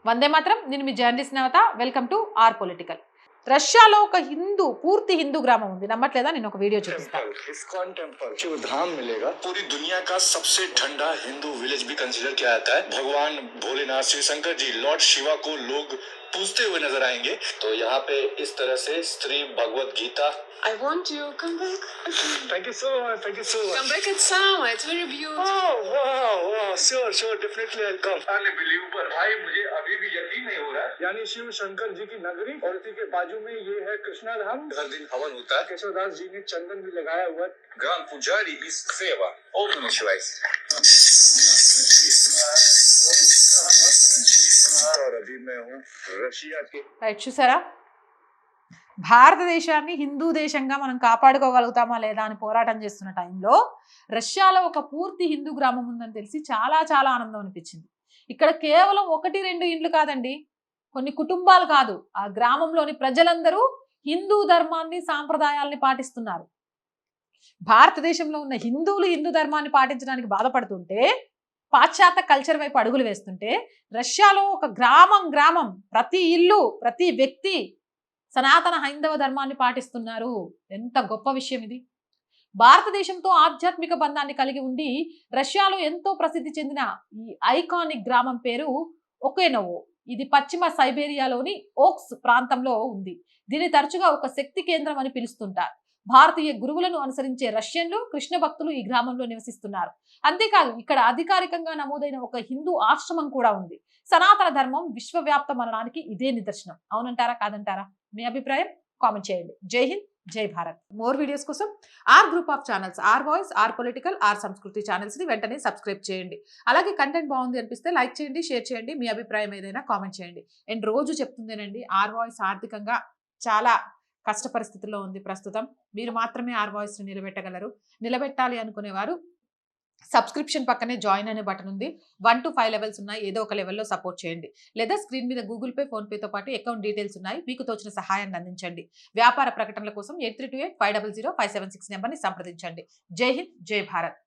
వందే మాత్రం. నేను మీ journalist Navata. Welcome to our political. రష్యాలో ఒక పూర్తి హిందూ గ్రామం ఉంది. నమ్మట్లేదా? నేను ఒక వీడియో చూపిస్తాను. इस्कॉन टेम्पल शिव धाम मिलेगा। पूरी दुनिया का सबसे ठंडा हिंदू विलेज भी कंसीडर किया जाता है। भगवान भोलेनाथ शिव शंकर जी लॉर्ड शिवा को लोग पूजते हुए नजर आएंगे। तो यहाँ पे इस तरह से Shri Bhagavad Gita I want you. Come back. Thank you so much. Thank you so much. Come back at Sama. It's very beautiful. Oh wow, wow, sure, definitely I'll come. Unbelievable, भाई मुझे अभी भी यकीन नहीं हो रहा है। यानी शिव शंकर जी की नगरी और इसी के बाजू में ये है कृष्णा धाम। हर दिन हवन होता है। केशवदास जी ने चंदन भी लगाया हुआ है। ग्राम पुजारी इस सेवा ओम नमः शिवाय। और अभी मैं हूँ रशिया के। రైట్, చూసారా? భారతదేశాన్ని హిందూ దేశంగా మనం కాపాడుకోగలుగుతామా లేదా అని పోరాటం చేస్తున్న టైంలో రష్యాలో ఒక పూర్తి హిందూ గ్రామం ఉందని తెలిసి చాలా చాలా ఆనందం అనిపించింది. ఇక్కడ కేవలం 1-2 ఇండ్లు కాదండి, కొన్ని కుటుంబాలు కాదు, ఆ గ్రామంలోని ప్రజలందరూ హిందూ ధర్మాన్ని సాంప్రదాయాల్ని పాటిస్తున్నారు. భారతదేశంలో ఉన్న హిందువులు హిందూ ధర్మాన్ని పాటించడానికి బాధపడుతుంటే, పాశ్చాత్య కల్చర్ వైపు అడుగులు వేస్తుంటే, రష్యాలో ఒక గ్రామం ప్రతి ఇల్లు ప్రతి వ్యక్తి సనాతన హైందవ ధర్మాన్ని పాటిస్తున్నారు. ఎంత గొప్ప విషయం ఇది! భారతదేశంతో ఆధ్యాత్మిక బంధాన్ని కలిగి ఉండి రష్యాలో ఎంతో ప్రసిద్ధి చెందిన ఈ ఐకానిక్ గ్రామం పేరు ఒకేనోవో. ఇది పశ్చిమ సైబేరియాలోని ఓక్స్ ప్రాంతంలో ఉంది. దీన్ని తరచుగా ఒక శక్తి కేంద్రం అని పిలుస్తుంటారు. భారతీయ గురువులను అనుసరించే రష్యన్లు, కృష్ణ భక్తులు ఈ గ్రామంలో నివసిస్తున్నారు. అంతేకాదు, ఇక్కడ అధికారికంగా నమోదైన ఒక హిందూ ఆశ్రమం కూడా ఉంది. సనాతన ధర్మం విశ్వవ్యాప్తం అనడానికి ఇదే నిదర్శనం. అవునంటారా కాదంటారా? మీ అభిప్రాయం కామెంట్ చేయండి. జై హింద్, జై భారత్. మోర్ వీడియోస్ కోసం R group of channels, R voice, R political, R Sanskriti channels ని వెంటనే సబ్స్క్రైబ్ చేయండి. అలాగే కంటెంట్ బాగుంది అనిపిస్తే లైక్ చేయండి, షేర్ చేయండి, మీ అభిప్రాయం ఏదైనా కామెంట్ చేయండి. అండ్ రోజు చెప్తుందేనండి, ఆర్ వాయిస్ ఆర్థికంగా చాలా కష్ట పరిస్థితుల్లో ఉంది ప్రస్తుతం. మీరు మాత్రమే ఆర్ వాయిస్ ని నిలబెట్టగలరు. నిలబెట్టాలి అనుకునేవారు సబ్స్క్రిప్షన్ పక్కనే జాయిన్ అనే బటన్ ఉంది. 1 to 5 లెవెల్స్ ఉన్నాయి. ఏదో ఒక లెవెల్లో సపోర్ట్ చేయండి. లేదా స్క్రీన్ మీద గూగుల్ పే, ఫోన్ పేతో పాటు అకౌంట్ డీటెయిల్స్ ఉన్నాయి. మీకు తోచిన సహాయాన్ని అందించండి. వ్యాపార ప్రకటనల కోసం 8328 500 576 నెంబర్ని సంప్రదించండి. జై హింద్, జై భారత్.